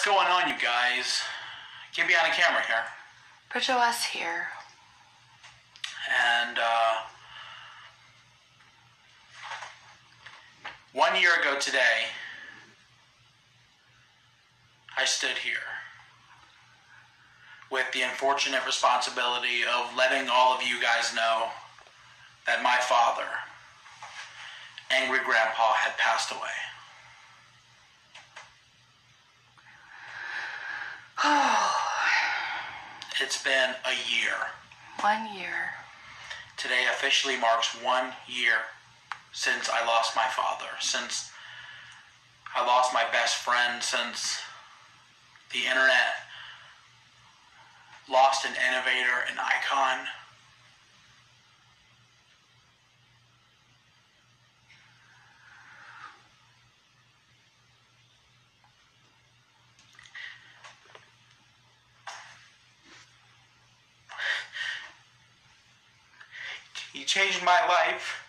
going on, you guys? Get me on camera here. BridgeOS here. And, 1 year ago today, I stood here with the unfortunate responsibility of letting all of you guys know that my father, Angry Grandpa, had passed away. It's been a year. 1 year. Today officially marks 1 year since I lost my father, since I lost my best friend, since the internet lost an innovator, an icon. He changed my life,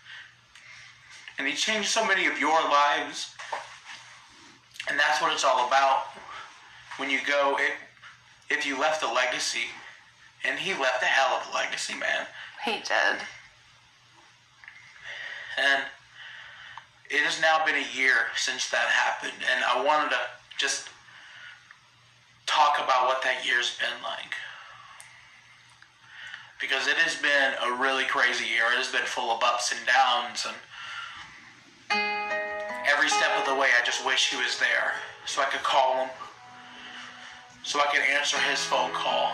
and he changed so many of your lives, and that's what it's all about. When you go, if you left a legacy, and he left a hell of a legacy, man. He did. And it has now been a year since that happened, and I wanted to just talk about what that year's been like. Because it has been a really crazy year. It has been full of ups and downs, and every step of the way I just wish he was there so I could call him, so I could answer his phone call.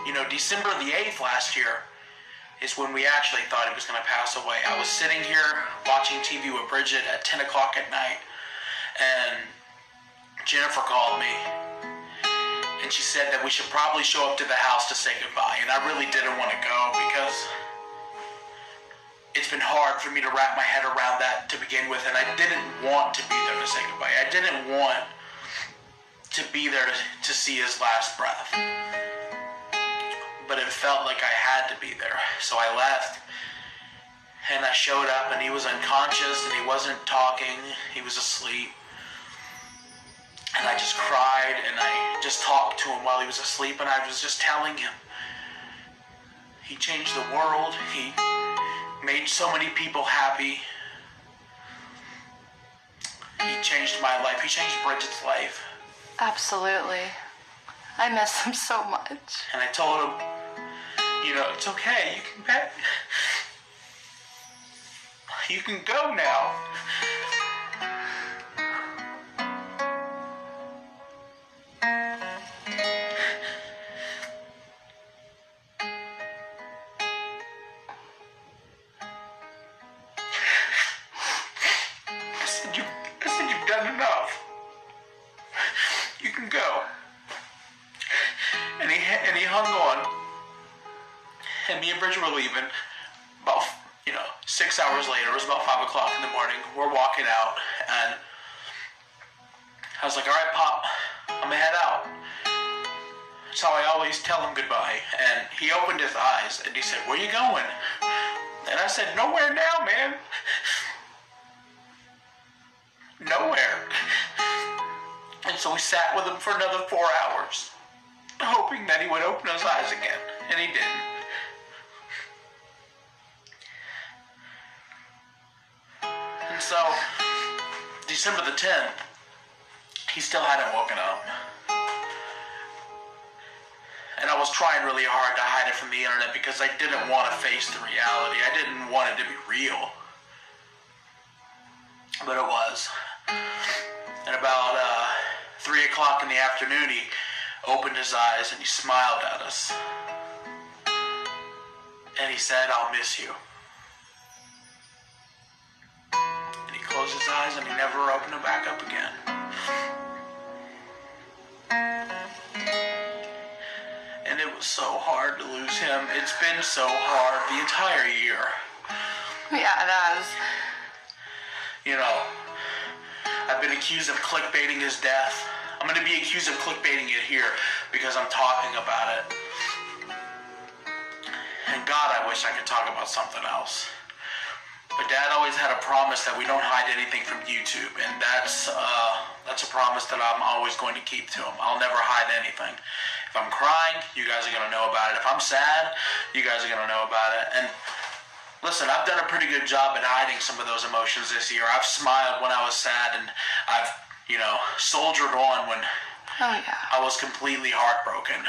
You know, December the 8th last year is when we actually thought he was going to pass away. I was sitting here watching TV with Bridget at 10 o'clock at night, and Jennifer called me. And she said that we should probably show up to the house to say goodbye. And I really didn't want to go because it's been hard for me to wrap my head around that to begin with. And I didn't want to be there to say goodbye. I didn't want to be there to see his last breath. But it felt like I had to be there. So I left. And I showed up, and he was unconscious, and he wasn't talking. He was asleep. And I just cried, and I just talked to him while he was asleep, and I was just telling him. He changed the world. He made so many people happy. He changed my life. He changed Bridget's life. Absolutely. I miss him so much. And I told him, you know, it's okay. You can go now. I said, you've done enough. You can go. And he hung on. And me and Bridget were leaving. About, 6 hours later. It was about 5 o'clock in the morning. We're walking out. And I was like, all right, Pop, I'm gonna head out. That's how I always tell him goodbye. And he opened his eyes and he said, where you going? And I said, nowhere now, man. Nowhere. And so we sat with him for another 4 hours, hoping that he would open his eyes again. And he didn't. And so, December the 10th, he still hadn't woken up. And I was trying really hard to hide it from the internet because I didn't want to face the reality. I didn't want it to be real. But it was. And about 3 o'clock in the afternoon, he opened his eyes and he smiled at us. And he said, I'll miss you. And he closed his eyes and he never opened them back up again. And it was so hard to lose him. It's been so hard the entire year. Yeah, it has. You know, I've been accused of clickbaiting his death. I'm going to be accused of clickbaiting it here because I'm talking about it. And God, I wish I could talk about something else. But Dad always had a promise that we don't hide anything from YouTube, and that's a promise that I'm always going to keep to him. I'll never hide anything. If I'm crying, you guys are going to know about it. If I'm sad, you guys are going to know about it. And listen, I've done a pretty good job at hiding some of those emotions this year. I've smiled when I was sad, and I've, soldiered on when I was completely heartbroken.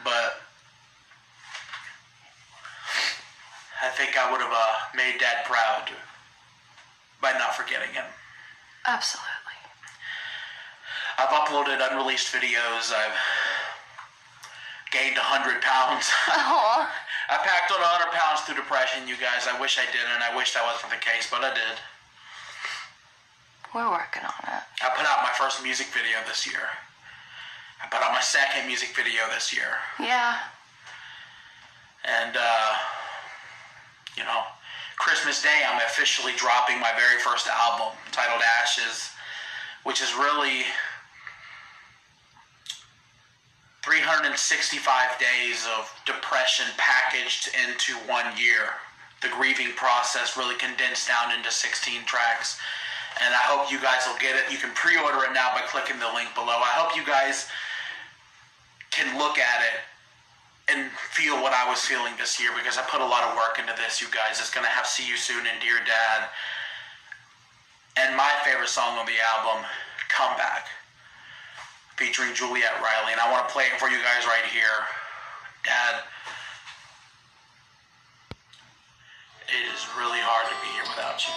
But I think I would have made Dad proud by not forgetting him. Absolutely. I've uploaded unreleased videos. I've gained 100 pounds. Aww. I packed on 100 pounds through depression, you guys. I wish I didn't. I wish that wasn't the case, but I did. We're working on it. I put out my first music video this year. I put out my second music video this year. Yeah. And, Christmas Day, I'm officially dropping my very first album, titled Ashes, which is really 365 days of depression packaged into 1 year. The grieving process really condensed down into 16 tracks. And I hope you guys will get it. You can pre-order it now by clicking the link below. I hope you guys can look at it and feel what I was feeling this year, because I put a lot of work into this, you guys. It's going to have See You Soon and Dear Dad. And my favorite song on the album, Comeback, featuring Juliet Riley. And I want to play it for you guys right here. Dad, it is really hard to be here without you.